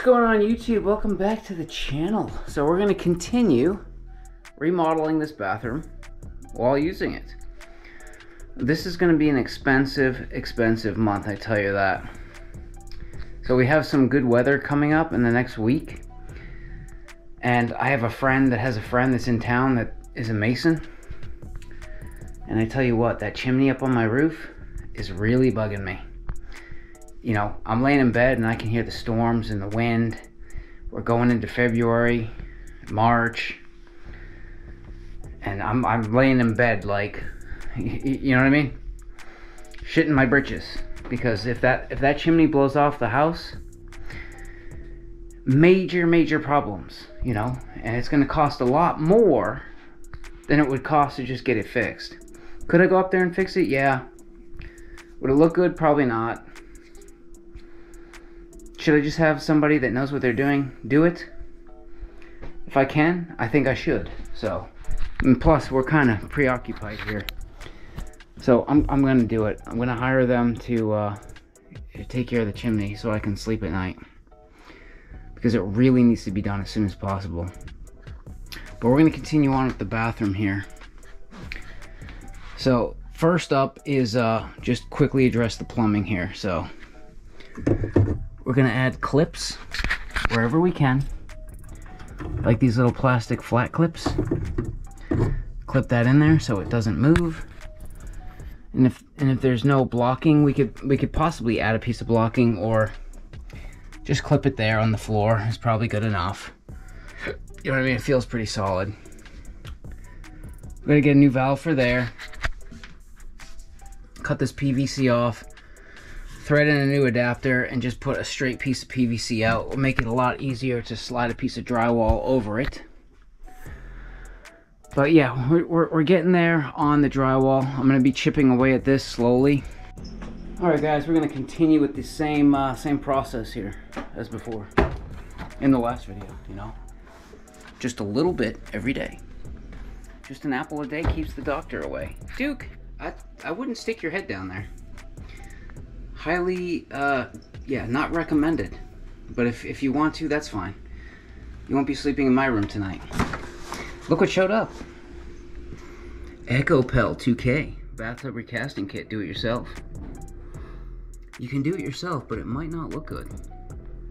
going on YouTube? Welcome back to the channel. So we're going to continue remodeling this bathroom while using it. This is going to be an expensive month, I tell you that. So we have some good weather coming up in the next week. And I have a friend that has a friend that's in town that is a mason. And I tell you what, that chimney up on my roof is really bugging me. You know, I'm laying in bed and I can hear the storms and the wind. We're going into February, March, and I'm laying in bed like, you know what I mean? Shitting my britches, because if that chimney blows off the house, major problems, you know, and it's going to cost a lot more than it would cost to just get it fixed. Could I go up there and fix it? Yeah. Would it look good? Probably not. Should I just have somebody that knows what they're doing do it? If I can, I think I should. So, and plus we're kind of preoccupied here. So I'm going to do it. I'm going to hire them to take care of the chimney so I can sleep at night. Because it really needs to be done as soon as possible. But we're going to continue on with the bathroom here. So first up is just quickly address the plumbing here. So we're going to add clips wherever we can, like these little plastic flat clips. Clip that in there so it doesn't move. And if there's no blocking, we could possibly add a piece of blocking, or just clip it there on the floor. It's probably good enough. You know what I mean? It feels pretty solid. We're going to get a new valve for there. Cut this PVC off. Thread in a new adapter and just put a straight piece of PVC out. Will make it a lot easier to slide a piece of drywall over it. But yeah, we're getting there on the drywall. I'm going to be chipping away at this slowly. Alright guys, we're going to continue with the same process here as before in the last video, you know. Just a little bit every day. Just an apple a day keeps the doctor away. Duke, I wouldn't stick your head down there. Highly, yeah, not recommended. But if you want to, that's fine. You won't be sleeping in my room tonight. Look what showed up. EcoPel 2K bathtub recasting kit. Do it yourself. You can do it yourself, but it might not look good.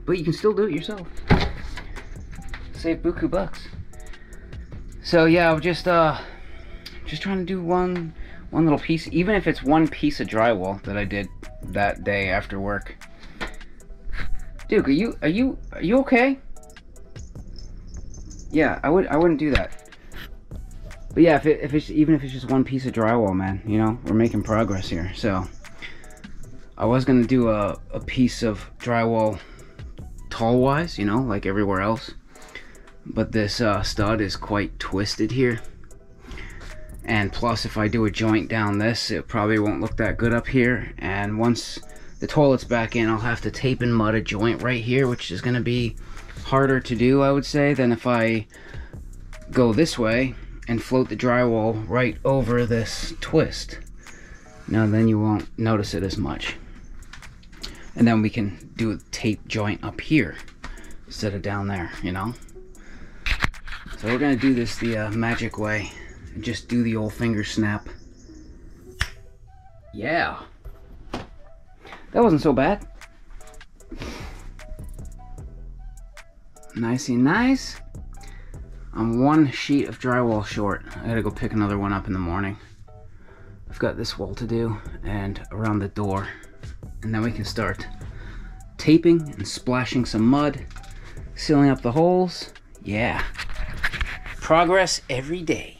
But you can still do it yourself. Save buku bucks. So yeah, I'm just trying to do one little piece, even if it's one piece of drywall that I did that day after work. Duke, are you okay? Yeah, I wouldn't do that. But yeah, even if it's just one piece of drywall, man, you know, we're making progress here. So I was gonna do a piece of drywall tall wise, you know, like everywhere else. But this stud is quite twisted here. And plus, if I do a joint down this, it probably won't look that good up here. And once the toilet's back in, I'll have to tape and mud a joint right here, which is going to be harder to do, I would say, than if I go this way and float the drywall right over this twist. Now then you won't notice it as much. And then we can do a tape joint up here instead of down there, you know? So we're going to do this the magic way. Just do the old finger snap. Yeah. That wasn't so bad. Nicey nice. I'm one sheet of drywall short. I gotta go pick another one up in the morning. I've got this wall to do and around the door. And then we can start taping and splashing some mud, sealing up the holes. Yeah. Progress every day.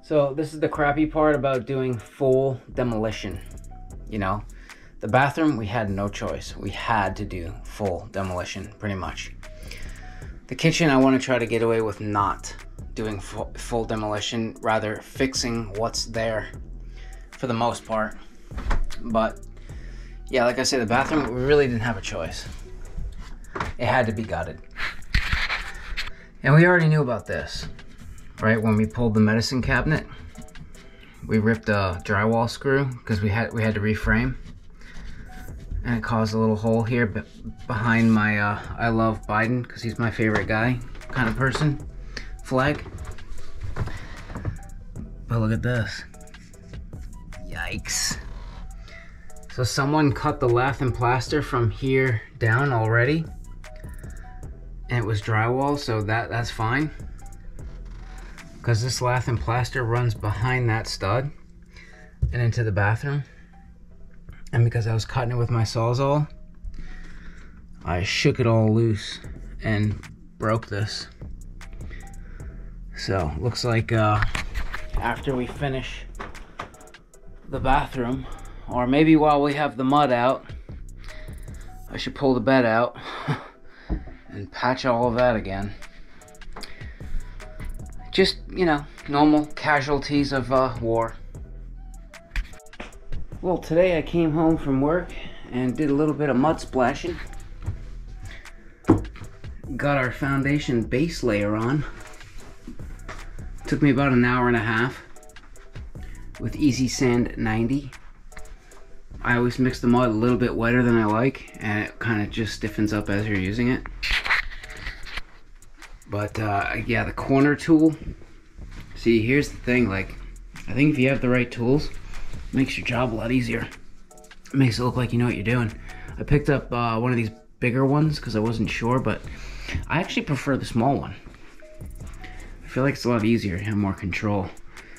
So this is the crappy part about doing full demolition. You know, the bathroom, we had no choice. We had to do full demolition, pretty much. The kitchen, I want to try to get away with not doing full demolition, rather fixing what's there for the most part. But yeah, like I said, the bathroom, we really didn't have a choice. It had to be gutted. And we already knew about this. Right when we pulled the medicine cabinet, we ripped a drywall screw because we had to reframe. and it caused a little hole here behind my I love Biden because he's my favorite guy kind of person flag. But look at this. Yikes. So someone cut the lath and plaster from here down already, and it was drywall, so that's fine, because this lath and plaster runs behind that stud and into the bathroom. And because I was cutting it with my Sawzall, I shook it all loose and broke this. So looks like after we finish the bathroom, or maybe while we have the mud out, I should pull the bed out and patch all of that again. Just, you know, normal casualties of war. Well, today I came home from work and did a little bit of mud splashing. Got our foundation base layer on. Took me about an hour and a half with Easy Sand 90. I always mix the mud a little bit wetter than I like, and it kind of just stiffens up as you're using it. But yeah, the corner tool. See, here's the thing, like, I think if you have the right tools, it makes your job a lot easier. It makes it look like you know what you're doing. I picked up one of these bigger ones because I wasn't sure, but I actually prefer the small one. I feel like it's a lot easier, you have more control.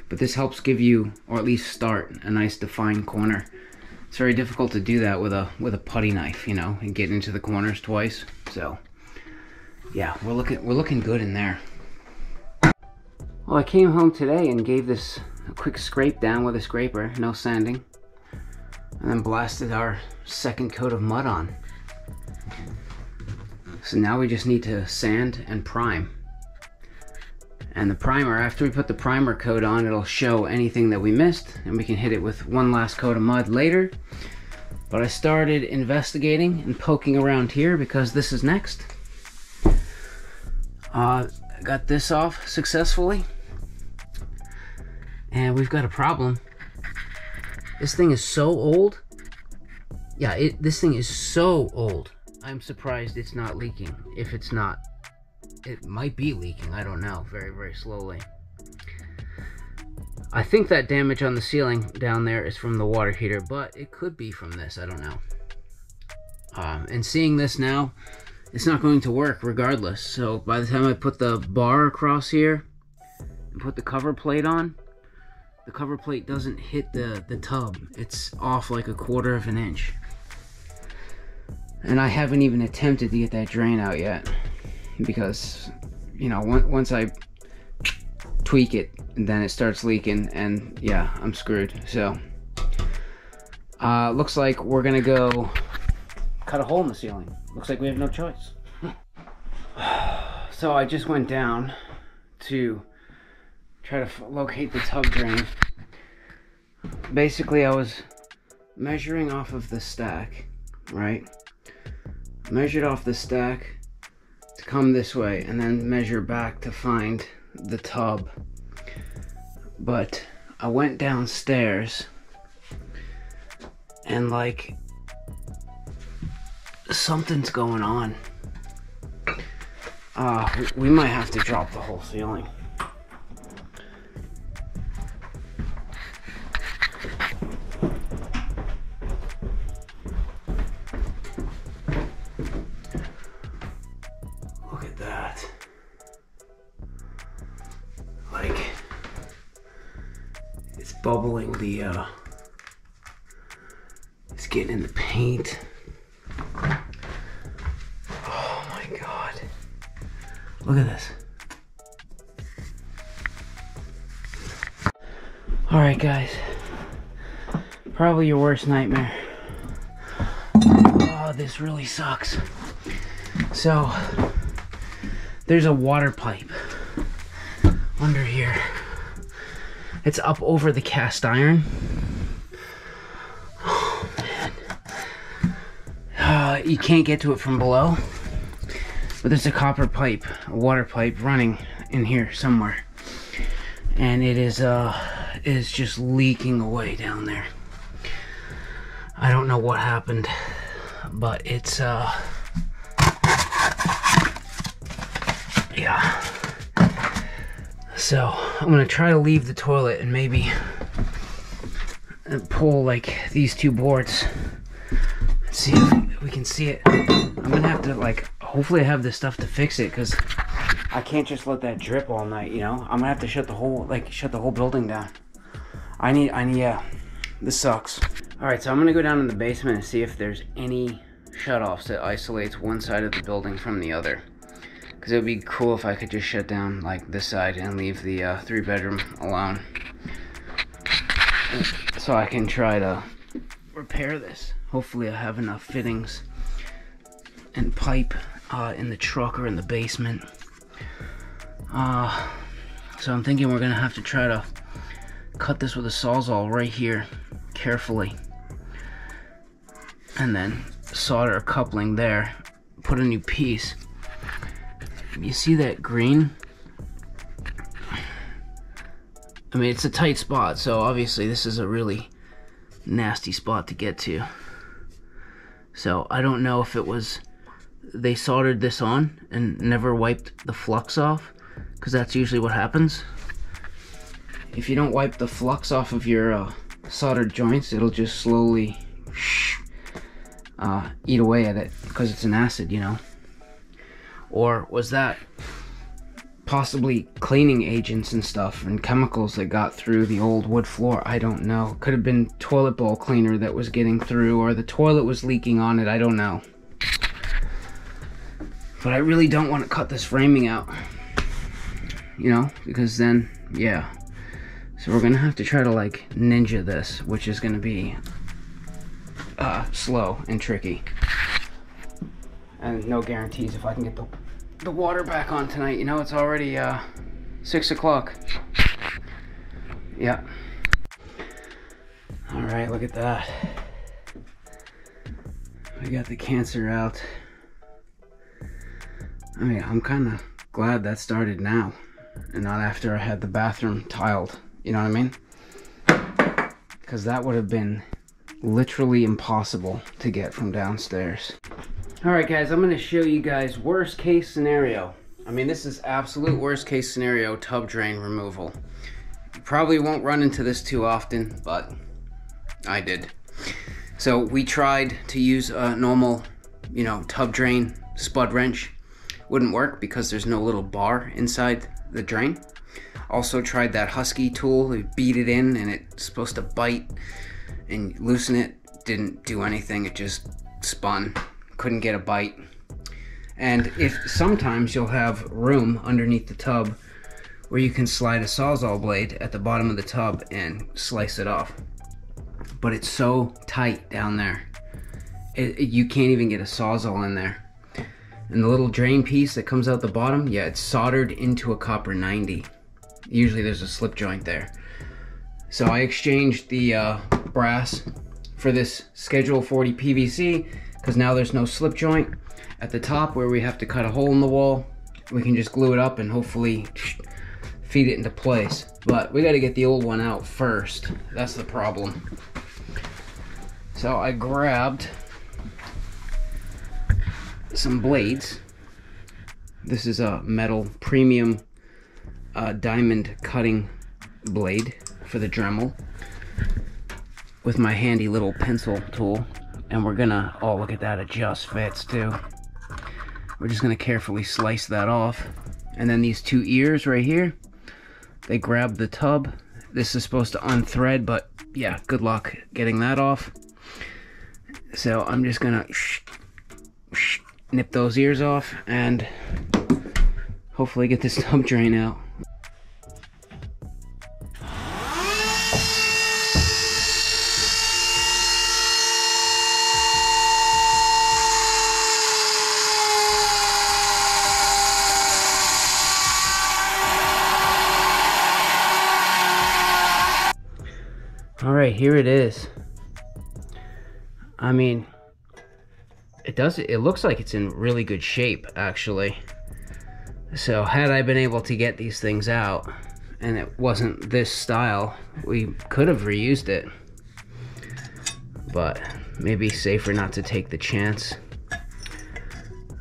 But this helps give you, or at least start, a nice defined corner. It's very difficult to do that with a putty knife, you know, and get into the corners twice. So yeah, we're looking good in there. Well, I came home today and gave this a quick scrape down with a scraper, no sanding, and then blasted our second coat of mud on. So now we just need to sand and prime. And the primer, after we put the primer coat on, it'll show anything that we missed, and we can hit it with one last coat of mud later. But I started investigating and poking around here because this is next. Got this off successfully, and we've got a problem. This thing is so old. Yeah, this thing is so old. I'm surprised it's not leaking. If it's not, it might be leaking, I don't know, very, very slowly. I think that damage on the ceiling down there is from the water heater, but it could be from this, I don't know. And seeing this now, it's not going to work regardless. So by the time I put the bar across here and put the cover plate on, the cover plate doesn't hit the tub. It's off like 1/4 of an inch. And I haven't even attempted to get that drain out yet, because, you know, once I tweak it, then it starts leaking, and yeah, I'm screwed. So looks like we're gonna go cut a hole in the ceiling. Looks like we have no choice. So I just went down to try to locate the tub drain. Basically, I was measuring off of the stack, right? Measured off the stack to come this way, and then measure back to find the tub. But I went downstairs, and like, something's going on. We might have to drop the whole ceiling. Look at that. Like, it's bubbling it's getting in the paint. Oh my God. Look at this. Alright guys, probably your worst nightmare. Oh, this really sucks. So, there's a water pipe under here. It's up over the cast iron. Oh man. You can't get to it from below, but there's a copper pipe, a water pipe running in here somewhere. And it is just leaking away down there. I don't know what happened. but it's yeah. So I'm gonna try to leave the toilet and maybe pull like these two boards. See if we can see it. I'm gonna have to like, hopefully I have the stuff to fix it, because I can't just let that drip all night, you know? I'm gonna have to shut the whole building down. Yeah, this sucks. All right, so I'm gonna go down in the basement and see if there's any shutoffs that isolates one side of the building from the other. Because it would be cool if I could just shut down like this side and leave the 3-bedroom alone. So I can try to repair this. Hopefully I have enough fittings and pipe in the truck or in the basement. So I'm thinking we're gonna have to try to cut this with a Sawzall right here, carefully. And then solder a coupling there, put a new piece. You see that green? I mean, it's a tight spot, so obviously this is a really nasty spot to get to. So I don't know if it was they soldered this on and never wiped the flux off, because that's usually what happens. If you don't wipe the flux off of your soldered joints, it'll just slowly eat away at it, because it's an acid, you know. Or was that possibly cleaning agents and stuff and chemicals that got through the old wood floor? I don't know. Could have been toilet bowl cleaner that was getting through, or the toilet was leaking on it. I don't know. But I really don't want to cut this framing out, you know, because then, yeah. So we're gonna have to try to like ninja this, which is gonna be slow and tricky. And no guarantees if I can get the water back on tonight. You know, it's already 6 o'clock. Yeah. All right, look at that. We got the cancer out. I mean, I'm kind of glad that started now and not after I had the bathroom tiled. You know what I mean? Because that would have been literally impossible to get from downstairs. Alright guys, I'm going to show you guys worst case scenario. I mean, this is absolute worst case scenario tub drain removal. You probably won't run into this too often, but I did. So we tried to use a normal, you know, tub drain spud wrench. Wouldn't work because there's no little bar inside the drain. Also tried that Husky tool. We beat it in and it's supposed to bite and loosen it. Didn't do anything. It just spun. Couldn't get a bite. And if sometimes you'll have room underneath the tub where you can slide a Sawzall blade at the bottom of the tub and slice it off. But it's so tight down there. You can't even get a Sawzall in there. And the little drain piece that comes out the bottom, yeah, it's soldered into a copper 90. Usually there's a slip joint there. So I exchanged the brass for this Schedule 40 PVC, because now there's no slip joint at the top where we have to cut a hole in the wall. We can just glue it up and hopefully feed it into place. But we got to get the old one out first. That's the problem. So I grabbed some blades. This is a metal premium diamond cutting blade for the Dremel with my handy little pencil tool. And we're gonna, oh look at that, it just fits too. We're just gonna carefully slice that off. And then these two ears right here, they grab the tub. This is supposed to unthread, but yeah, good luck getting that off. So I'm just gonna nip those ears off and hopefully get this tub drain out. All right, here it is. I mean, it looks like it's in really good shape, actually. So had I been able to get these things out and it wasn't this style, we could have reused it. But maybe safer not to take the chance.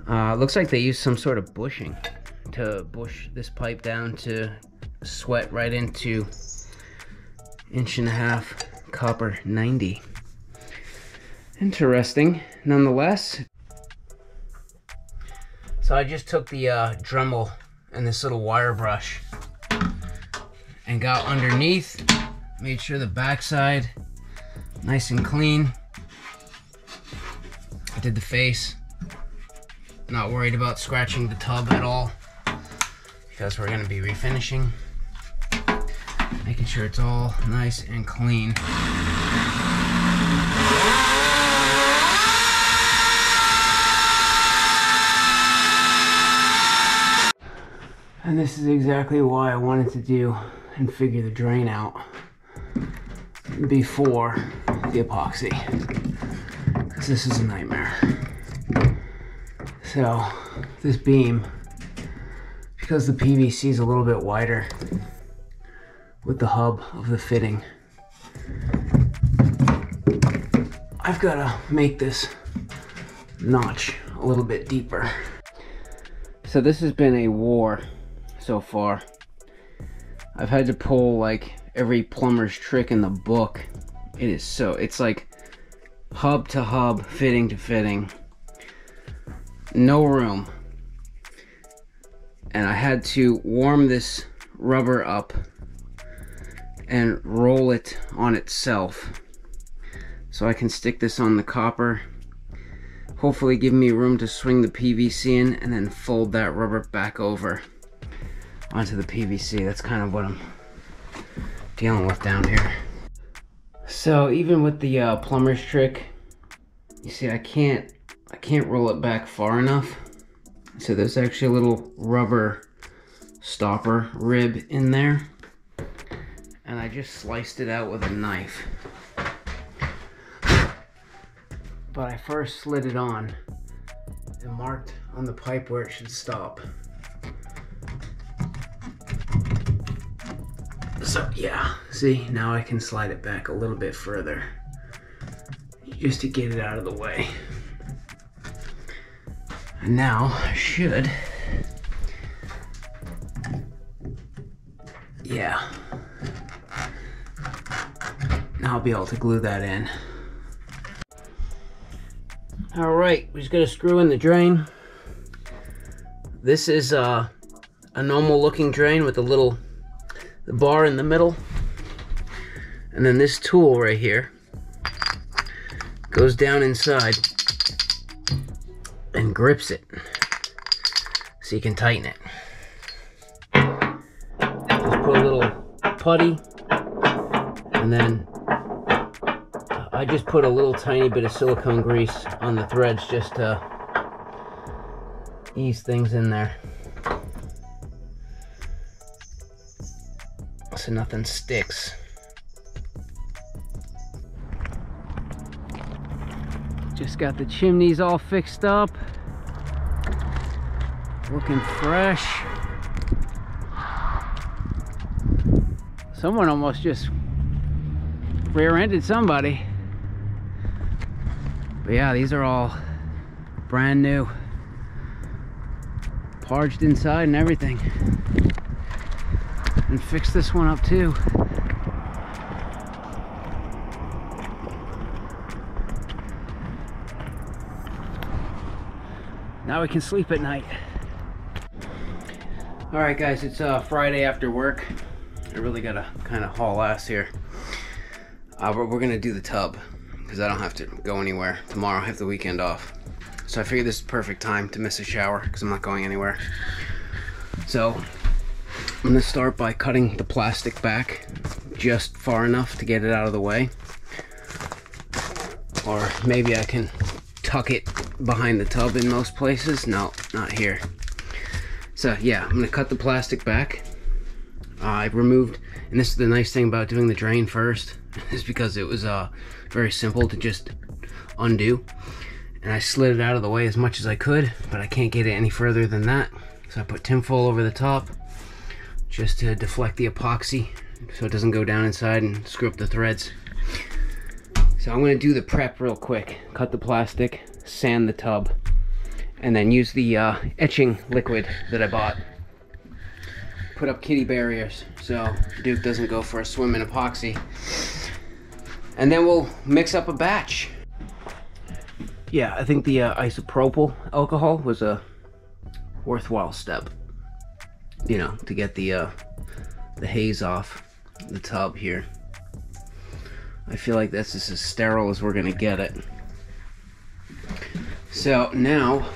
Looks like they used some sort of bushing to bush this pipe down to sweat right into 1.5" copper 90. Interesting, nonetheless. So I just took the Dremel and this little wire brush and got underneath, made sure the backside nice and clean. I did the face, not worried about scratching the tub at all because we're going to be refinishing. Making sure it's all nice and clean. And this is exactly why I wanted to do and figure the drain out before the epoxy, because this is a nightmare. So this beam, because the PVC is a little bit wider with the hub of the fitting, I've got to make this notch a little bit deeper. So this has been a war so far. I've had to pull like every plumber's trick in the book. It's like hub to hub, fitting to fitting, no room. And I had to warm this rubber up and roll it on itself so I can stick this on the copper, hopefully give me room to swing the PVC in, and then fold that rubber back over onto the PVC. That's kind of what I'm dealing with down here. So even with the plumber's trick, you see I can't roll it back far enough. So there's actually a little rubber stopper rib in there, and I just sliced it out with a knife. But I first slid it on and marked on the pipe where it should stop. So yeah, see, now I can slide it back a little bit further just to get it out of the way. And now I should, yeah, now I'll be able to glue that in. All right, we just got to screw in the drain. This is a normal looking drain with the bar in the middle, and then this tool right here goes down inside and grips it so you can tighten it. Just put a little putty, and then I just put a little tiny bit of silicone grease on the threads just to ease things in there so nothing sticks. Just got the chimneys all fixed up, looking fresh. Someone almost just rear-ended somebody. But yeah, these are all brand new, parged inside and everything. And fix this one up too. Now we can sleep at night. All right guys, it's Friday after work. I really gotta kind of haul ass here. But we're gonna do the tub because I don't have to go anywhere. Tomorrow I have the weekend off. So I figured this is the perfect time to miss a shower because I'm not going anywhere. So I'm gonna start by cutting the plastic back just far enough to get it out of the way. Or maybe I can tuck it behind the tub in most places. No, not here. So yeah, I'm gonna cut the plastic back. I removed, and this is the nice thing about doing the drain first, is because it was very simple to just undo. And I slid it out of the way as much as I could, but I can't get it any further than that. So I put tinfoil over the top just to deflect the epoxy so it doesn't go down inside and screw up the threads. So I'm gonna do the prep real quick. Cut the plastic, sand the tub, and then use the etching liquid that I bought. Put up kitty barriers so Duke doesn't go for a swim in epoxy. And then we'll mix up a batch. Yeah, I think the isopropyl alcohol was a worthwhile step. You know, to get the haze off the tub here. I feel like that's just as sterile as we're gonna get it. So now,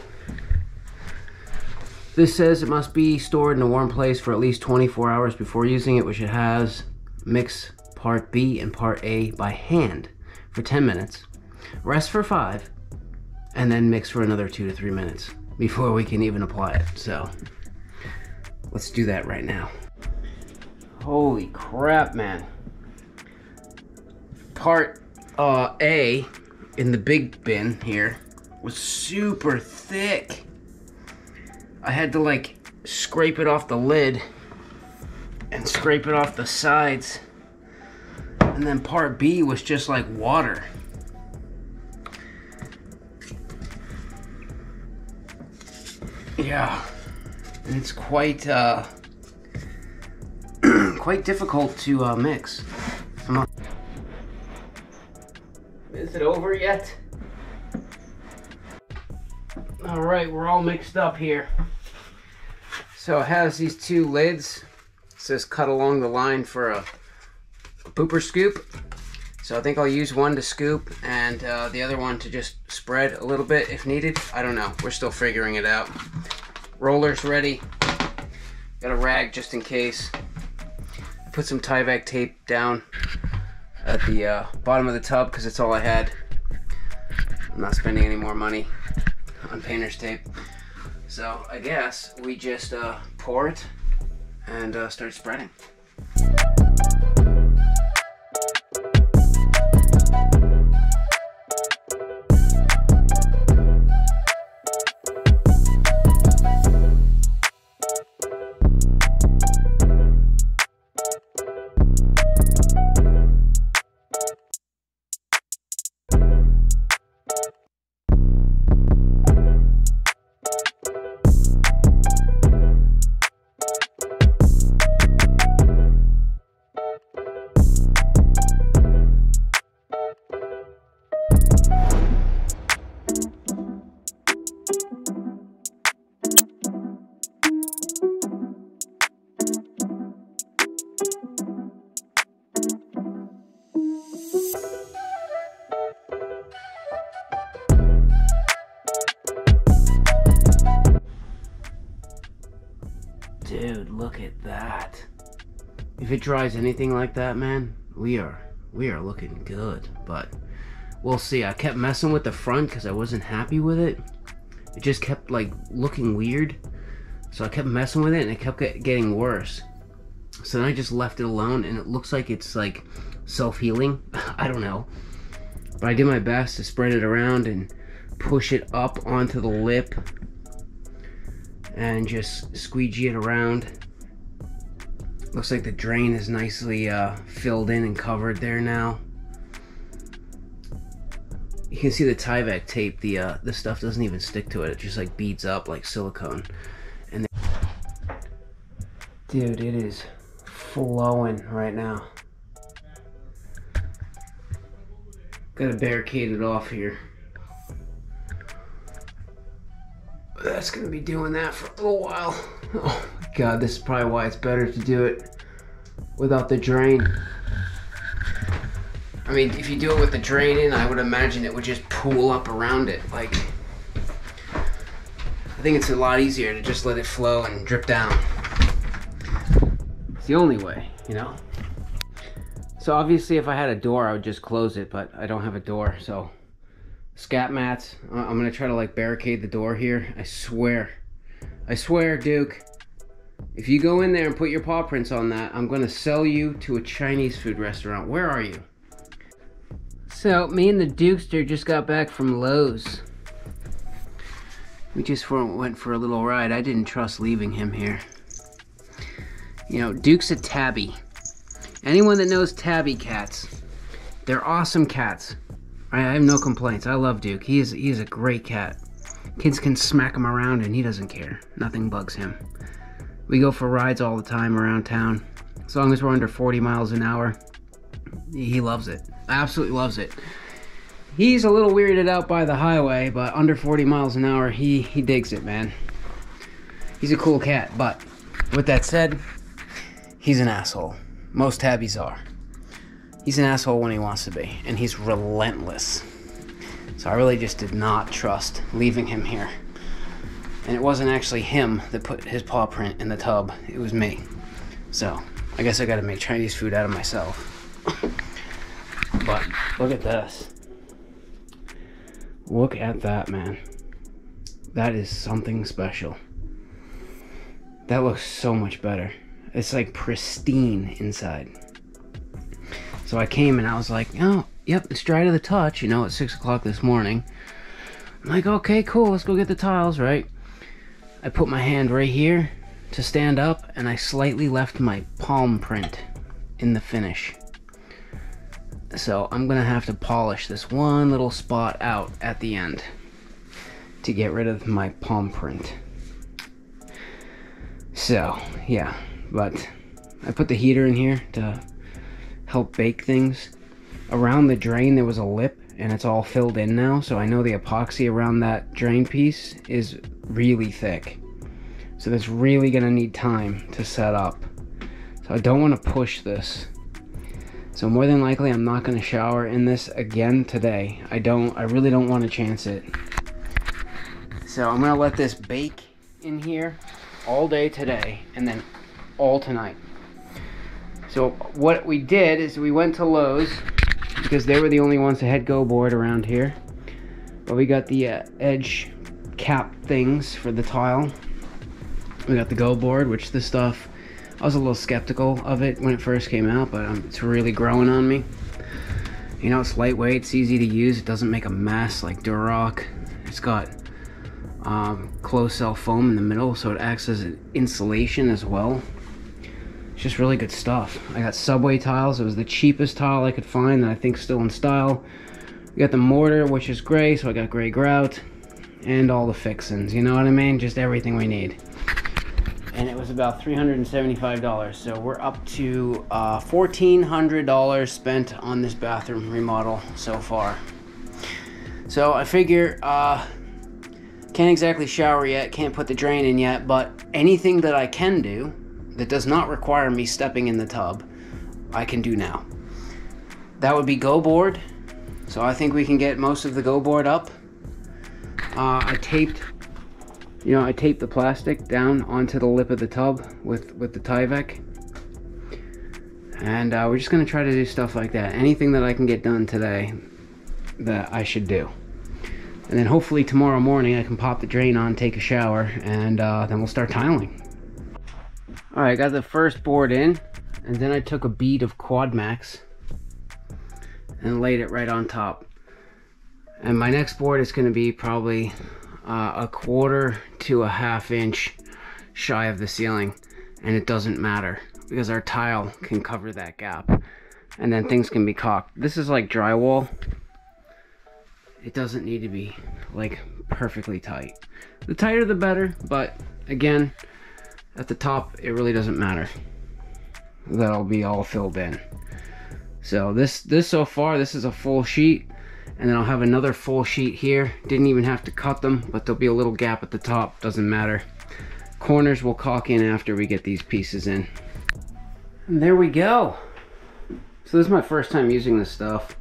this says it must be stored in a warm place for at least 24 hours before using it, which it has. Mix part B and part A by hand for 10 minutes. Rest for 5, and then mix for another 2 to 3 minutes before we can even apply it. So, let's do that right now. Holy crap, man. Part A in the big bin here was super thick. I had to like scrape it off the lid and scrape it off the sides. And then part B was just like water. Yeah, and it's quite quite difficult to mix. Is it over yet? All right, we're all mixed up here. So it has these two lids. It says cut along the line for a pooper scoop. So I think I'll use one to scoop and the other one to just spread a little bit if needed. I don't know, we're still figuring it out. Roller's ready. Got a rag just in case. Put some Tyvek tape down at the bottom of the tub because it's all I had. I'm not spending any more money on painter's tape. So I guess we just pour it and start spreading. Dude, look at that. If it dries anything like that, man, we are looking good, but we'll see. I kept messing with the front because I wasn't happy with it. It just kept like looking weird. So I kept messing with it and it kept getting worse. So then I just left it alone and it looks like it's like self-healing. I don't know. But I did my best to spread it around and push it up onto the lip and just squeegee it around. Looks like the drain is nicely filled in and covered there now. You can see the Tyvek tape, the stuff doesn't even stick to it. It just like beads up like silicone. And dude, it is flowing right now. Gotta barricade it off here. That's gonna be doing that for a little while. Oh my god, this is probably why it's better to do it without the drain. I mean, if you do it with the drain in, I would imagine it would just pool up around it. Like, I think it's a lot easier to just let it flow and drip down. It's the only way, you know? So obviously if I had a door, I would just close it, but I don't have a door, so scat mats. I'm gonna try to like barricade the door here. I swear, Duke, if you go in there and put your paw prints on that, I'm gonna sell you to a Chinese food restaurant. Where are you? So me and the Dukester just got back from Lowe's. We just went for a little ride. I didn't trust leaving him here. You know, Duke's a tabby. Anyone that knows tabby cats, they're awesome cats. I have no complaints. I love Duke. He is a great cat. Kids can smack him around and he doesn't care. Nothing bugs him. We go for rides all the time around town. As long as we're under 40 miles an hour, he loves it. Absolutely loves it. He's a little weirded out by the highway, but under 40 miles an hour, he digs it, man. He's a cool cat, but with that said, he's an asshole. Most tabbies are. He's an asshole when he wants to be, and he's relentless. So I really just did not trust leaving him here. And it wasn't actually him that put his paw print in the tub, it was me. So I guess I gotta make Chinese food out of myself. But look at this. Look at that, man. That is something special. That looks so much better. It's like pristine inside. So I came and I was like, oh, yep, it's dry to the touch, you know, at 6 o'clock this morning. I'm like, okay, cool, let's go get the tiles, right? I put my hand right here to stand up, and I slightly left my palm print in the finish. So I'm gonna have to polish this one little spot out at the end to get rid of my palm print. So, yeah, but I put the heater in here to help bake things. Around the drain there was a lip, and it's all filled in now, so I know the epoxy around that drain piece is really thick. So that's really gonna need time to set up. So I don't want to push this. So more than likely I'm not gonna shower in this again today. I really don't want to chance it. So I'm gonna let this bake in here all day today and then all tonight. So what we did is we went to Lowe's because they were the only ones that had Go board around here. But we got the edge cap things for the tile. We got the Go board, which this stuff, I was a little skeptical of it when it first came out, but it's really growing on me. You know, it's lightweight, it's easy to use, it doesn't make a mess like Durock. It's got closed cell foam in the middle, so it acts as an insulation as well. It's just really good stuff. I got Subway tiles. It was the cheapest tile I could find that I think still in style. We got the mortar, which is gray, so I got gray grout, and all the fixings, you know what I mean? Just everything we need. And it was about $375, so we're up to $1,400 spent on this bathroom remodel so far. So I figure, can't exactly shower yet, can't put the drain in yet, but anything that I can do that does not require me stepping in the tub, I can do now. That would be Go board, so I think we can get most of the Go board up. I taped the plastic down onto the lip of the tub with the Tyvek. And we're just gonna try to do stuff like that. Anything that I can get done today that I should do. And then hopefully tomorrow morning I can pop the drain on, take a shower, and then we'll start tiling. Alright, I got the first board in, and then I took a bead of Quad Max and laid it right on top. And my next board is gonna be probably a 1/4 to 1/2 inch shy of the ceiling, and it doesn't matter because our tile can cover that gap, and then things can be caulked. This is like drywall. It doesn't need to be like perfectly tight. The tighter the better, but again, at the top it really doesn't matter. That'll be all filled in. So this so far, this is a full sheet. And then I'll have another full sheet here. Didn't even have to cut them, but there'll be a little gap at the top. Doesn't matter. Corners will caulk in after we get these pieces in. And there we go. So this is my first time using this stuff.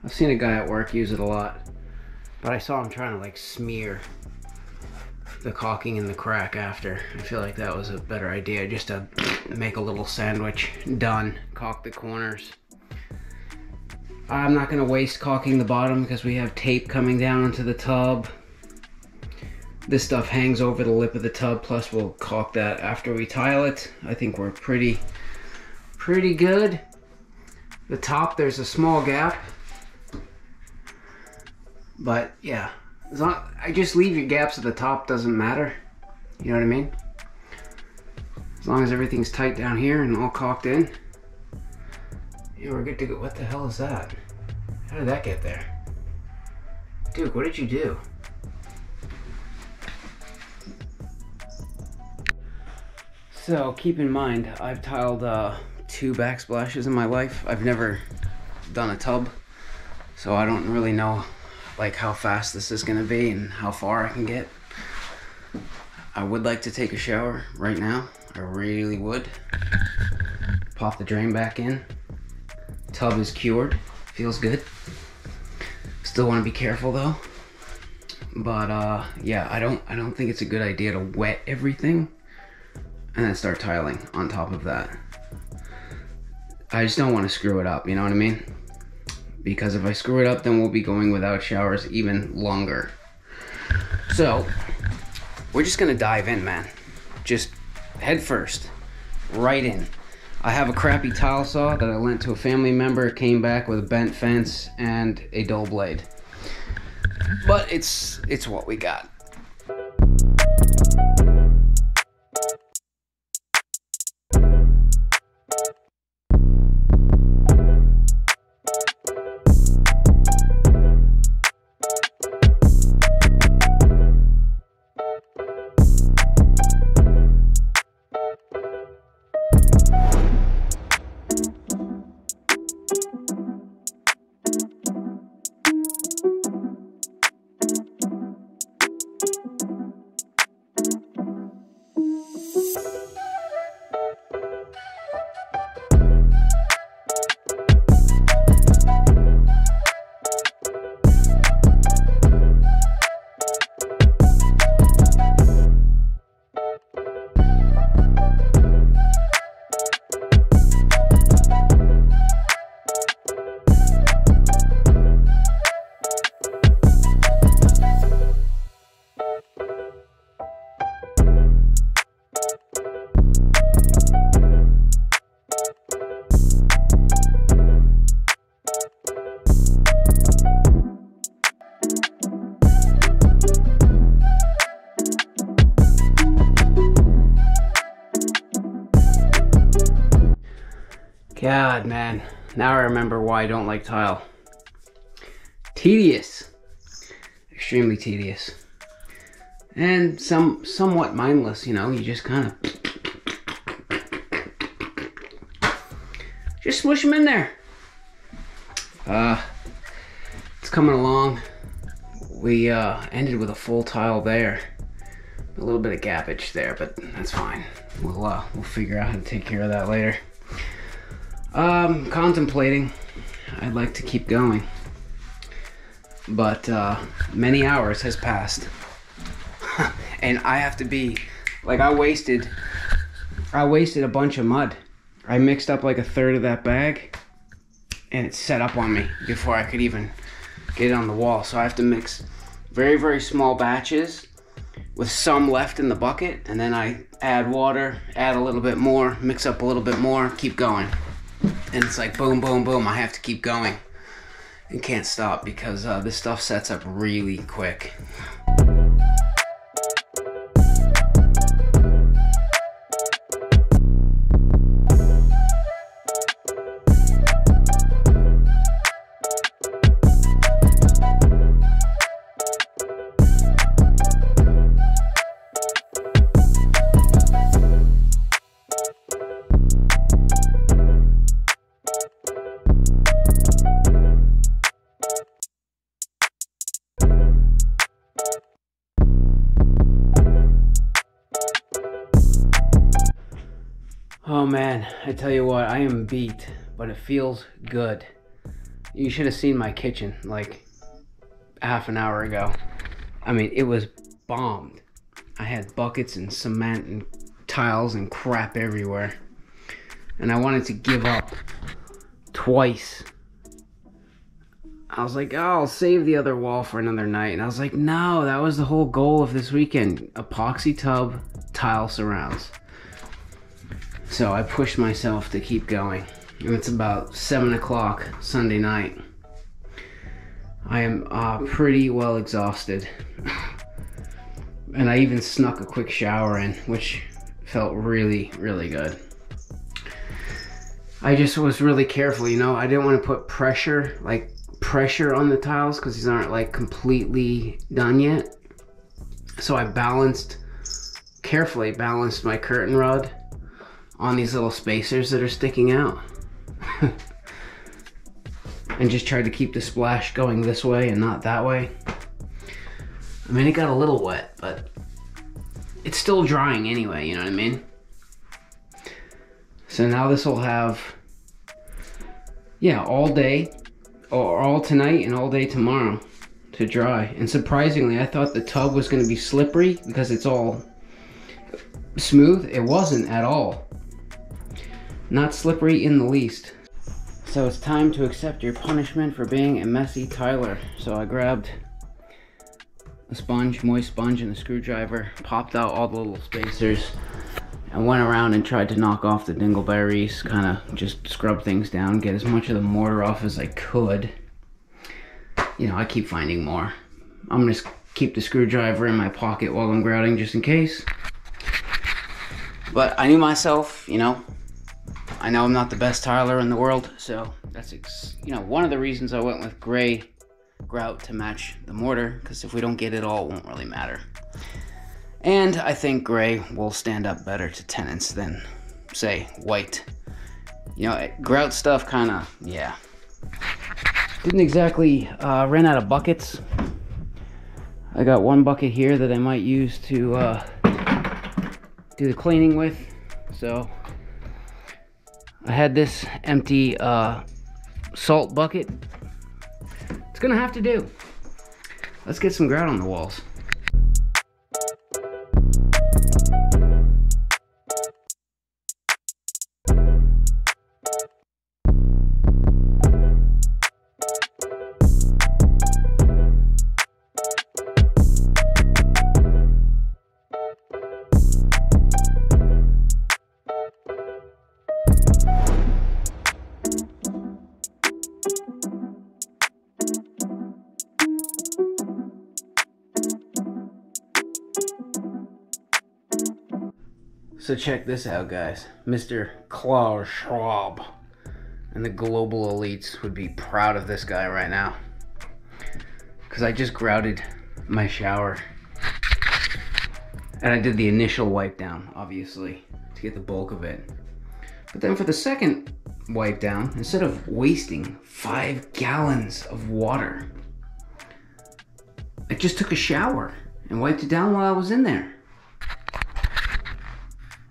I've seen a guy at work use it a lot, but I saw him trying to like smear the caulking in the crack after. I feel like that was a better idea, just to make a little sandwich. Done. Caulk the corners. I'm not going to waste caulking the bottom because we have tape coming down onto the tub. This stuff hangs over the lip of the tub, plus we'll caulk that after we tile it. I think we're pretty good. The top, there's a small gap. But yeah, I just leave your gaps at the top, doesn't matter. You know what I mean? As long as everything's tight down here and all caulked in. Yeah, we're good to go. What the hell is that? How did that get there? Dude, what did you do? So keep in mind, I've tiled 2 backsplashes in my life. I've never done a tub, so I don't really know like how fast this is gonna be and how far I can get. I would like to take a shower right now. I really would. Pop the drain back in. Tub is cured. Feels good. Still want to be careful though. But yeah, I don't think it's a good idea to wet everything and then start tiling on top of that. I just don't want to screw it up, you know what I mean? Because if I screw it up, then we'll be going without showers even longer. So, we're just gonna dive in, man. Just head first, right in. I have a crappy tile saw that I lent to a family member. It came back with a bent fence and a dull blade. But it's what we got. God, man, now I remember why I don't like tile. Tedious. Extremely tedious. And somewhat mindless, you know, you just kind of just smush them in there. It's coming along. We ended with a full tile there. A little bit of gappage there, but that's fine. We'll figure out how to take care of that later. Contemplating. I'd like to keep going, but many hours has passed, and I have to be like, I wasted a bunch of mud. I mixed up like a third of that bag, and it set up on me before I could even get it on the wall. So I have to mix very, very small batches with some left in the bucket, and then I add water, add a little bit more, mix up a little bit more, keep going. And it's like boom, boom, boom. I have to keep going and can't stop because this stuff sets up really quick. Oh man, I tell you what, I am beat, but it feels good. You should have seen my kitchen like half an hour ago. I mean, it was bombed. I had buckets and cement and tiles and crap everywhere. And I wanted to give up twice. I was like, oh, I'll save the other wall for another night. And I was like, no, that was the whole goal of this weekend. Epoxy tub, tile surrounds. So I pushed myself to keep going. And it's about 7 o'clock Sunday night. I am pretty well exhausted. And I even snuck a quick shower in, which felt really, really good. I just was really careful, you know. I didn't want to put pressure, like pressure on the tiles because these aren't like completely done yet. So I carefully balanced my curtain rod on these little spacers that are sticking out. And just tried to keep the splash going this way and not that way. I mean, it got a little wet, but it's still drying anyway, you know what I mean? So now this will have, yeah, all day, or all tonight and all day tomorrow to dry. And surprisingly, I thought the tub was gonna be slippery because it's all smooth. It wasn't at all. Not slippery in the least. So it's time to accept your punishment for being a messy tiler. So I grabbed a sponge, moist sponge, and a screwdriver, popped out all the little spacers, and went around and tried to knock off the dingleberries, kind of just scrub things down, get as much of the mortar off as I could. You know, I keep finding more. I'm gonna keep the screwdriver in my pocket while I'm grouting just in case. But I knew myself, you know, I know I'm not the best tiler in the world, so that's, you know, one of the reasons I went with gray grout to match the mortar, because if we don't get it all, it won't really matter. And I think gray will stand up better to tenants than, say, white. You know, grout stuff kind of, yeah. Didn't exactly run out of buckets. I got one bucket here that I might use to do the cleaning with, so I had this empty salt bucket. It's gonna have to do. Let's get some grout on the walls. So check this out, guys. Mr. Klaus Schwab and the global elites would be proud of this guy right now. Because I just grouted my shower. And I did the initial wipe down, obviously, to get the bulk of it. But then for the second wipe down, instead of wasting 5 gallons of water, I just took a shower and wiped it down while I was in there.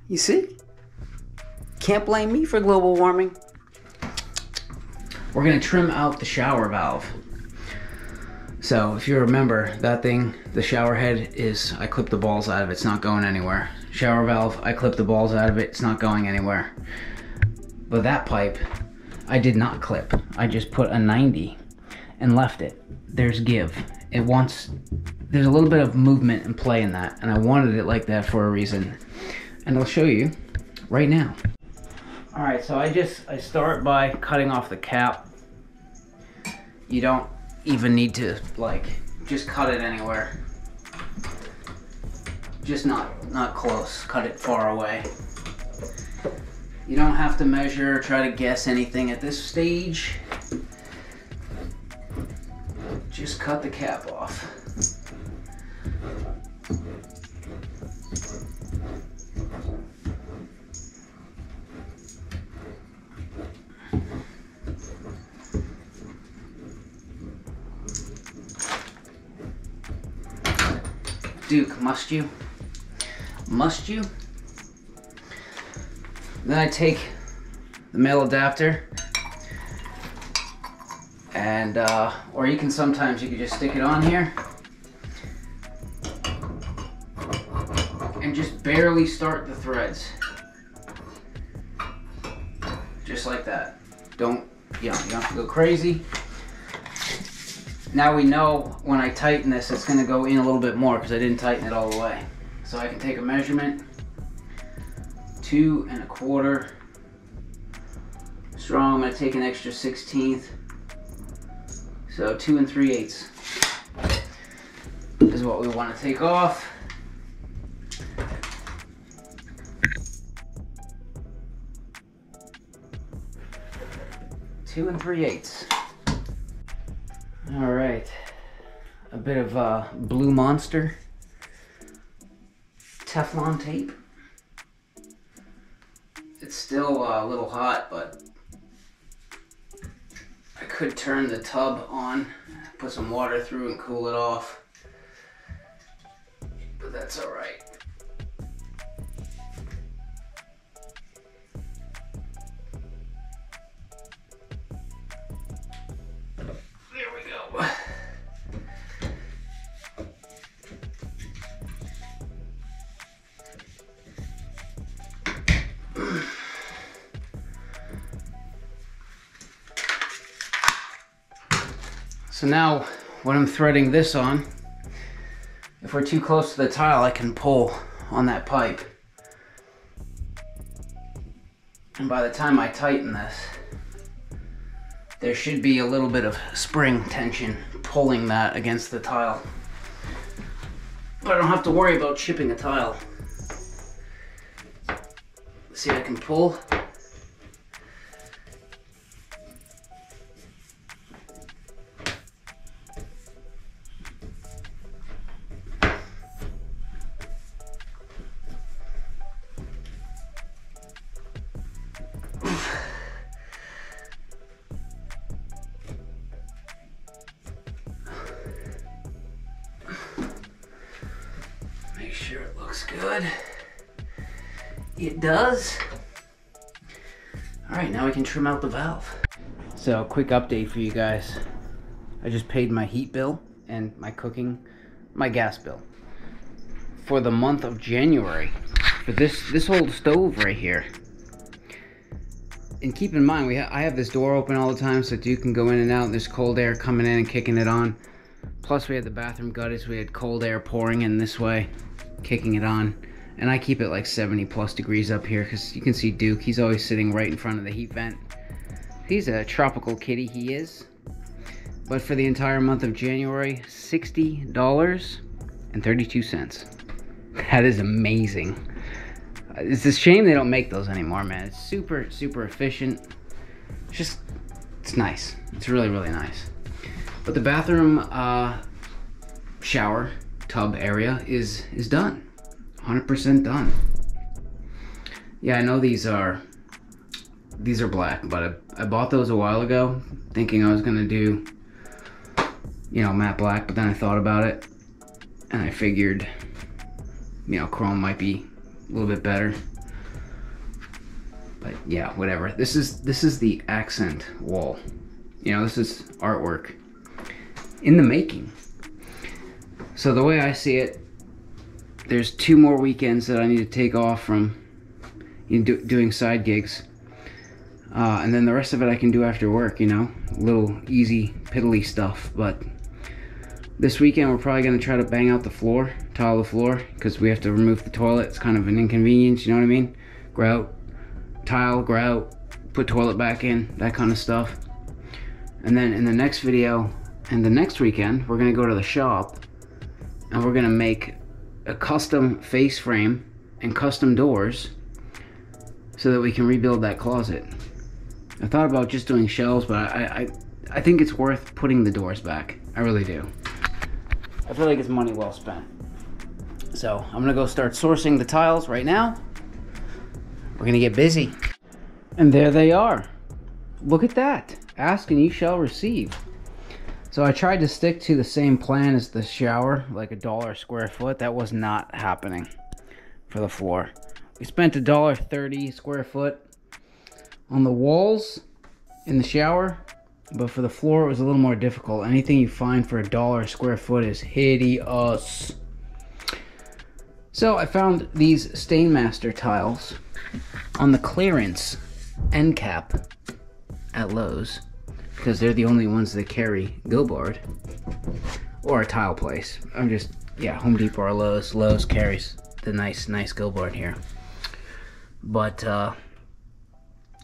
You see? Can't blame me for global warming. We're gonna trim out the shower valve. So if you remember, that thing, the shower head is, I clipped the balls out of it, it's not going anywhere. Shower valve, I clipped the balls out of it, it's not going anywhere. But that pipe, I did not clip. I just put a 90 and left it. There's give. There's a little bit of movement and play in that, and I wanted it like that for a reason. And I'll show you right now. All right, so I start by cutting off the cap. You don't even need to, like, just cut it anywhere. Just not close, cut it far away. You don't have to measure or try to guess anything at this stage. Just cut the cap off. Duke, must you? Must you? Then I take the male adapter and, or you can just stick it on here and just barely start the threads. Just like that. You don't have to go crazy. Now we know when I tighten this, it's gonna go in a little bit more because I didn't tighten it all the way. So I can take a measurement, 2 1/4 strong. I'm gonna take an extra 1/16. So 2 3/8 is what we want to take off. Two and 3/8. All right, a bit of Blue Monster Teflon tape. It's still a little hot, but I could turn the tub on, put some water through and cool it off, but that's all right. There we go. So now when I'm threading this on, if we're too close to the tile, I can pull on that pipe. And by the time I tighten this, there should be a little bit of spring tension pulling that against the tile. But I don't have to worry about chipping a tile. See, I can pull. Make sure it looks good. It does. All right, now we can trim out the valve. So, quick update for you guys. I just paid my heat bill and my gas bill for the month of January for this old stove right here. And keep in mind, I have this door open all the time so Duke can go in and out, and there's cold air coming in and kicking it on. Plus we had the bathroom gutted, so we had cold air pouring in this way, kicking it on. And I keep it like 70 plus degrees up here because you can see Duke, he's always sitting right in front of the heat vent. He's a tropical kitty, he is. But for the entire month of January, $60.32. That is amazing. It's a shame they don't make those anymore, man. It's super, super efficient. It's nice. It's really, really nice. But the bathroom shower tub area is done. 100% done. Yeah, I know these are black, but I bought those a while ago thinking I was gonna do, you know, matte black, but then I thought about it and I figured, you know, chrome might be a little bit better. But yeah, whatever. This is the accent wall. You know, this is artwork in the making. So the way I see it, there's 2 more weekends that I need to take off from doing side gigs. And then the rest of it I can do after work, you know, little easy piddly stuff. But this weekend we're probably going to try to bang out the floor, tile the floor, because we have to remove the toilet. It's kind of an inconvenience, you know what I mean? Grout, tile, grout, put toilet back in, that kind of stuff. And then in the next video and the next weekend, we're going to go to the shop and we're going to make a custom face frame and custom doors so that we can rebuild that closet. I thought about just doing shelves, but I think it's worth putting the doors back. I really do. I feel like it's money well spent. So I'm gonna go start sourcing the tiles right now. We're gonna get busy. And there they are. Look at that. Ask and you shall receive. So I tried to stick to the same plan as the shower, like $1 a square foot. That was not happening for the floor. We spent $1.30 square foot on the walls in the shower, but for the floor it was a little more difficult. Anything you find for $1 a square foot is hideous. So I found these Stainmaster tiles on the clearance end cap at Lowe's, because they're the only ones that carry Go-Board or a tile place. Home Depot or Lowe's. Lowe's carries the nice Go-Board here. But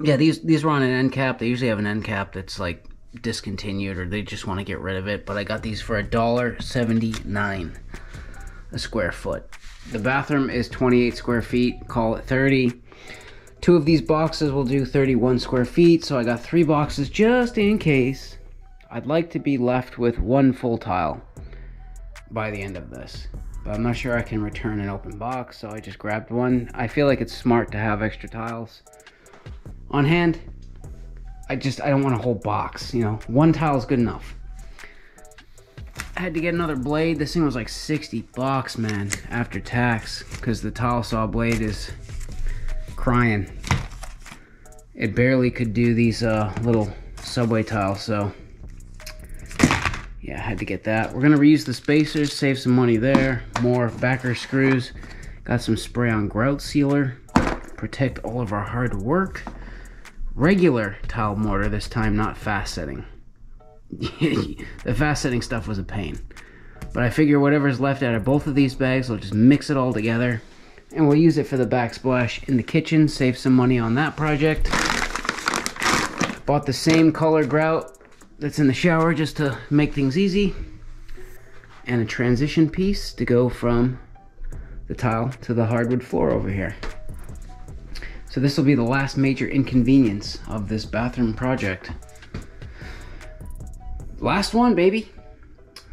yeah, these were on an end cap. They usually have an end cap that's like discontinued, or they just want to get rid of it. But I got these for $1.79 a square foot. The bathroom is 28 square feet. Call it 30. 2 of these boxes will do 31 square feet. So I got 3 boxes just in case. I'd like to be left with one full tile by the end of this, but I'm not sure I can return an open box, so I just grabbed one. I feel like it's smart to have extra tiles on hand. I don't want a whole box, you know. One tile is good enough. I had to get another blade. This thing was like 60 bucks, man, after tax, because the tile saw blade is crying. It barely could do these little subway tiles, so yeah, I had to get that. We're gonna reuse the spacers, save some money there. More backer screws. Got some spray on grout sealer, protect all of our hard work. Regular tile mortar this time, not fast setting. The fast setting stuff was a pain, but I figure whatever's left out of both of these bags, I'll just mix it all together and we'll use it for the backsplash in the kitchen, save some money on that project. Bought the same color grout that's in the shower just to make things easy, and a transition piece to go from the tile to the hardwood floor over here. So this will be the last major inconvenience of this bathroom project. Last one, baby.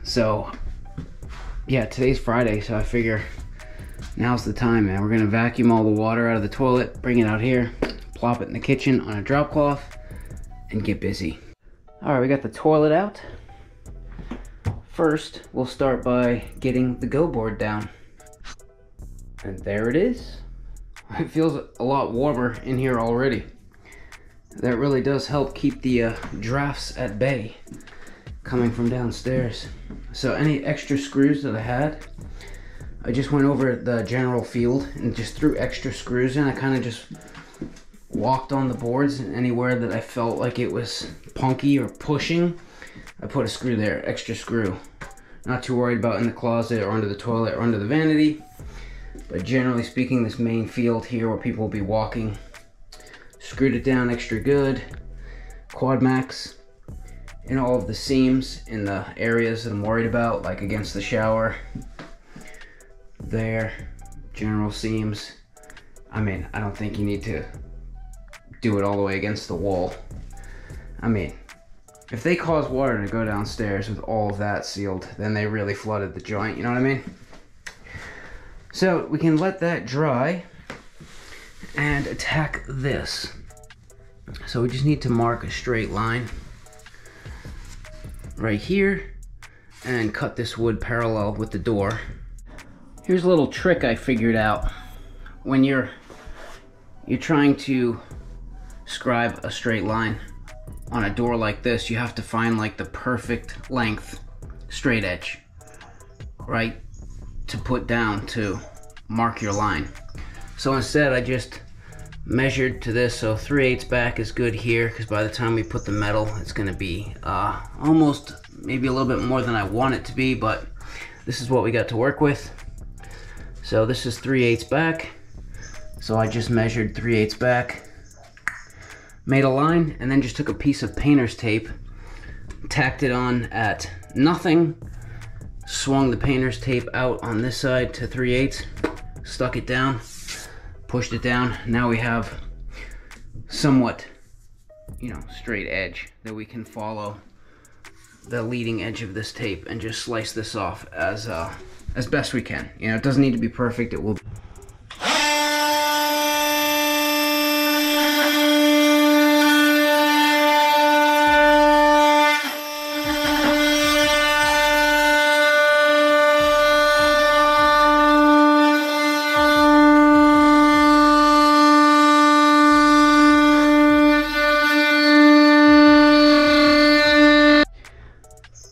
So yeah, today's Friday, so I figure now's the time, man. We're gonna vacuum all the water out of the toilet, bring it out here, plop it in the kitchen on a drop cloth, and get busy. All right, we got the toilet out. First, we'll start by getting the go board down. And there it is. It feels a lot warmer in here already. That really does help keep the drafts at bay coming from downstairs. So any extra screws that I had, I just went over the general field and just threw extra screws in. I kind of just walked on the boards, and anywhere that I felt like it was punky or pushing, I put a screw there, extra screw. Not too worried about in the closet or under the toilet or under the vanity, but generally speaking, this main field here where people will be walking, screwed it down extra good, quad max in all of the seams in the areas that I'm worried about, like against the shower, there, general seams. I mean, I don't think you need to do it all the way against the wall. I mean, if they cause water to go downstairs with all of that sealed, then they really flooded the joint, you know what I mean? So we can let that dry and attack this. So we just need to mark a straight line right here and cut this wood parallel with the door. Here's a little trick I figured out. When you're trying to scribe a straight line on a door like this, you have to find like the perfect length straight edge, right, to put down to mark your line. So instead I just measured to this, so 3/8 back is good here, because by the time we put the metal, it's going to be almost maybe a little bit more than I want it to be, but this is what we got to work with. So this is 3/8 back, so I just measured 3/8 back, made a line, and then just took a piece of painter's tape, tacked it on at nothing, swung the painter's tape out on this side to 3/8, stuck it down, pushed it down. Now we have somewhat, you know, straight edge that we can follow the leading edge of this tape and just slice this off as best we can. You know, it doesn't need to be perfect. It will.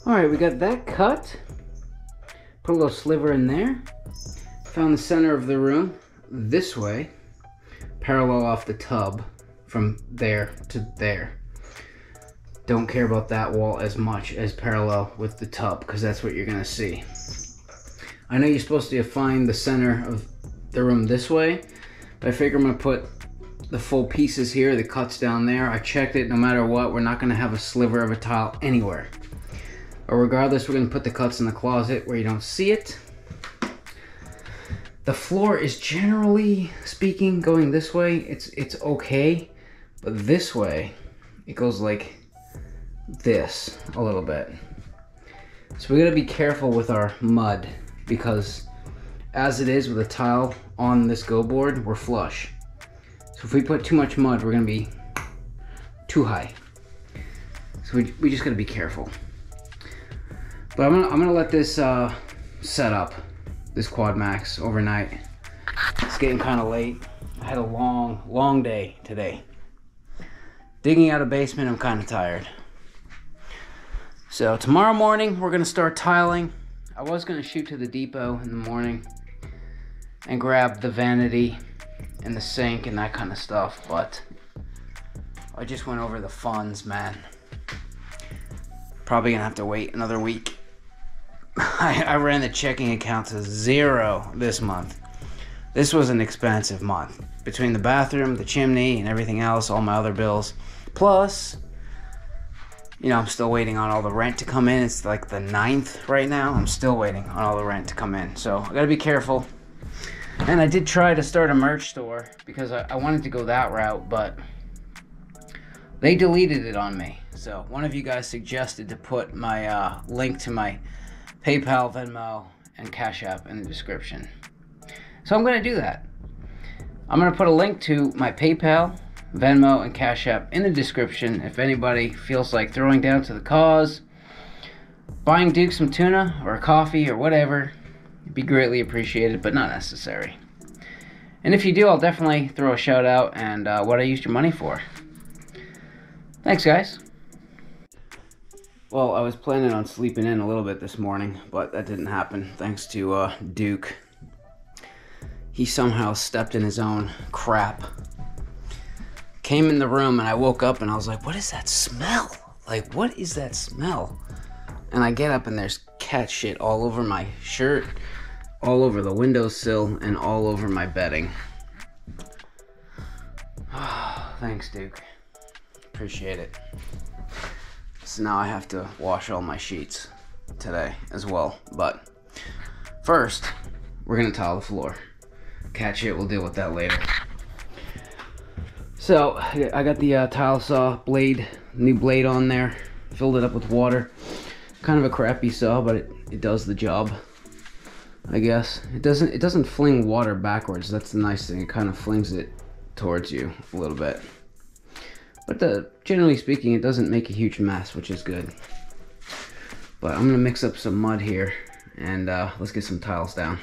Alright, we got that cut. Put a little sliver in there. Found the center of the room this way, parallel off the tub from there to there. Don't care about that wall as much as parallel with the tub, because that's what you're gonna see. I know you're supposed to find the center of the room this way, but I figure I'm gonna put the full pieces here, the cuts down there. I checked it, no matter what, we're not gonna have a sliver of a tile anywhere. Or regardless, we're going to put the cuts in the closet where you don't see it. The floor is, generally speaking, going this way. It's okay, but this way it goes like this a little bit. So we gotta be careful with our mud, because as it is with a tile on this go board, we're flush. So if we put too much mud, we're gonna be too high. So we just gotta be careful. But I'm gonna let this set up, this Quad Max, overnight. It's getting kind of late. I had a long day today. Digging out a basement, I'm kind of tired. So tomorrow morning, we're gonna start tiling. I was gonna shoot to the depot in the morning and grab the vanity and the sink and that kind of stuff, but I just went over the funds, man. Probably gonna have to wait another week. I ran the checking account to 0 this month. This was an expensive month. Between the bathroom, the chimney, and everything else, all my other bills. Plus, you know, I'm still waiting on all the rent to come in. It's like the 9th right now. I'm still waiting on all the rent to come in. So I gotta be careful. And I did try to start a merch store because I wanted to go that route, but they deleted it on me. So one of you guys suggested to put my link to my PayPal, Venmo, and Cash App in the description. So I'm gonna do that. I'm gonna put a link to my PayPal, Venmo, and Cash App in the description if anybody feels like throwing down to the cause, buying Duke some tuna or a coffee or whatever. It'd be greatly appreciated, but not necessary. And if you do, I'll definitely throw a shout out and what I used your money for. Thanks, guys. Well, I was planning on sleeping in a little bit this morning, but that didn't happen thanks to Duke. He somehow stepped in his own crap. Came in the room and I woke up and I was like, what is that smell? Like, what is that smell? And I get up and there's cat shit all over my shirt, all over the windowsill, and all over my bedding. Thanks, Duke. Appreciate it. So now I have to wash all my sheets today as well. But first, we're gonna tile the floor. Cat shit, we'll deal with that later. So I got the tile saw blade, new blade on there, filled it up with water. Kind of a crappy saw, but it does the job, I guess. It doesn't fling water backwards. That's the nice thing. It kind of flings it towards you a little bit. But generally speaking, it doesn't make a huge mess, which is good. But I'm gonna mix up some mud here and let's get some tiles down.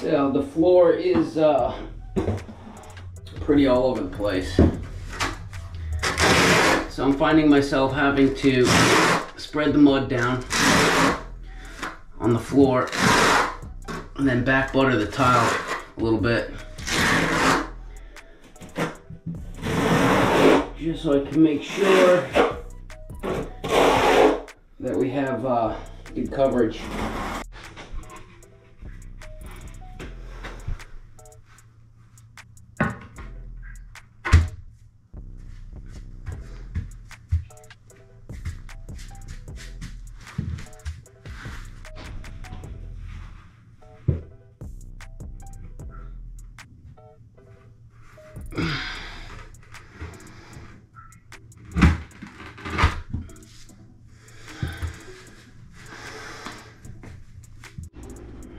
So the floor is pretty all over the place. So I'm finding myself having to spread the mud down on the floor and then back butter the tile a little bit. Just so I can make sure that we have good coverage.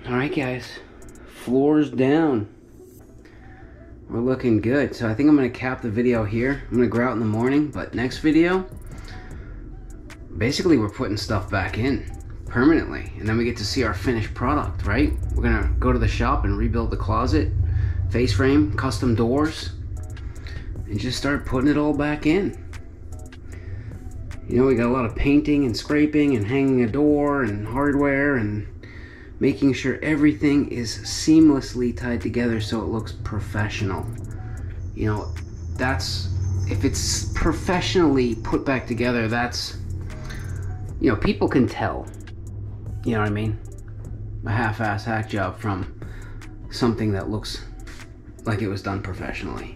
Alright guys, floor's down. We're looking good. So I think I'm gonna cap the video here. I'm gonna go out in the morning, but next video, basically we're putting stuff back in permanently, and then we get to see our finished product, right? We're gonna go to the shop and rebuild the closet, face frame, custom doors, and just start putting it all back in. You know, we got a lot of painting and scraping and hanging a door and hardware and making sure everything is seamlessly tied together so it looks professional. You know, that's, if it's professionally put back together, that's, you know, people can tell. You know what I mean? A half-ass hack job from something that looks like it was done professionally.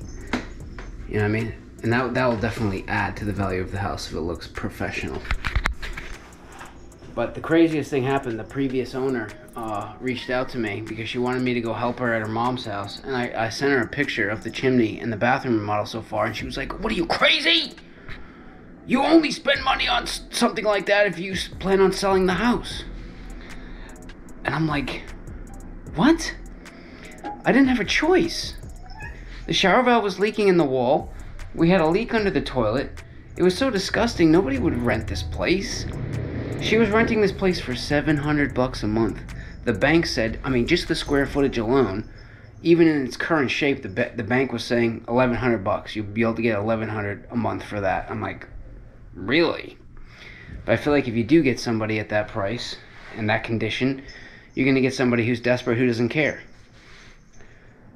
You know what I mean? And that will definitely add to the value of the house if it looks professional. But the craziest thing happened. The previous owner reached out to me because she wanted me to go help her at her mom's house. And I sent her a picture of the chimney and the bathroom remodel so far. And she was like, "What, are you crazy? You only spend money on something like that if you plan on selling the house." And I'm like, what? I didn't have a choice. The shower valve was leaking in the wall. We had a leak under the toilet. It was so disgusting, nobody would rent this place. She was renting this place for $700 a month. The bank said, I mean, just the square footage alone, even in its current shape, the bank was saying $1,100. You'd be able to get $1,100 a month for that. I'm like, really? But I feel like if you do get somebody at that price, in that condition, you're gonna get somebody who's desperate, who doesn't care.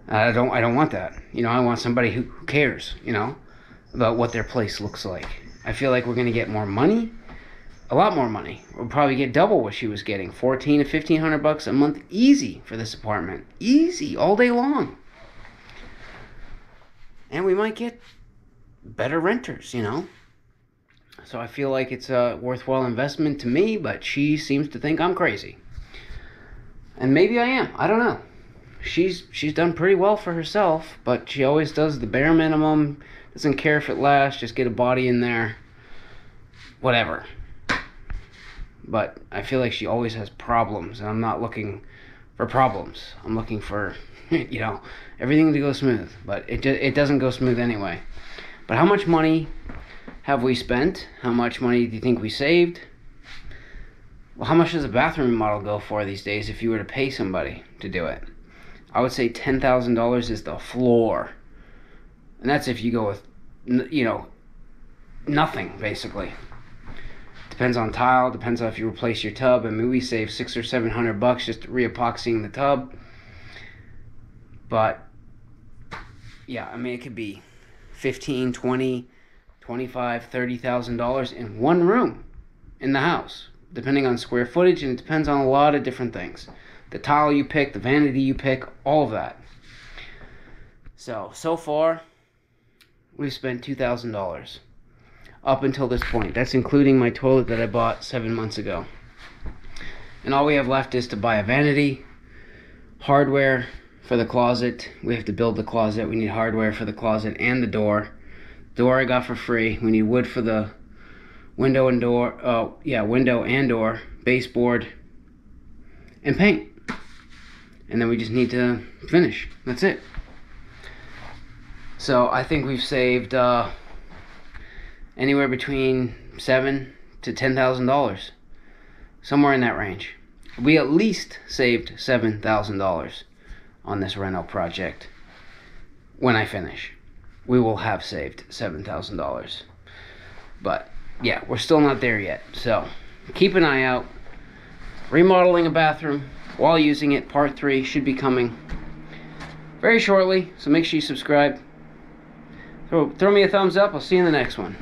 I don't want that. You know, I want somebody who cares, you know, about what their place looks like. I feel like we're going to get more money, a lot more money. We'll probably get double what she was getting, $1,400 to $1,500 a month, easy for this apartment, easy, all day long. And we might get better renters, you know. So I feel like it's a worthwhile investment to me, but she seems to think I'm crazy. And maybe I am, I don't know. She's done pretty well for herself, but she always does the bare minimum, doesn't care if it lasts, just get a body in there, whatever. But I feel like she always has problems, and I'm not looking for problems. I'm looking for, you know, everything to go smooth, but it doesn't go smooth anyway. But how much money have we spent? How much money do you think we saved? Well, how much does a bathroom remodel go for these days if you were to pay somebody to do it? I would say $10,000 is the floor. And that's if you go with, you know, nothing, basically. Depends on tile, depends on if you replace your tub. I mean, we save $600 or $700 just re-epoxying the tub. But, yeah, I mean, it could be $15,000, $20,000, $25,000, $30,000 in one room in the house, depending on square footage, and it depends on a lot of different things. The tile you pick, the vanity you pick, all of that. So far, we've spent $2,000 up until this point. That's including my toilet that I bought 7 months ago. And all we have left is to buy a vanity, hardware for the closet. We have to build the closet. We need hardware for the closet and the door. Door I got for free. We need wood for the window and door. Window and door, baseboard, and paint. And then we just need to finish. That's it. So I think we've saved anywhere between $7,000 to $10,000, somewhere in that range. We at least saved $7,000 on this reno project. When I finish, we will have saved $7,000. But yeah, we're still not there yet. So keep an eye out. Remodeling a bathroom while using it, part 3 should be coming very shortly, so make sure you subscribe. Throw me a thumbs up. I'll see you in the next one.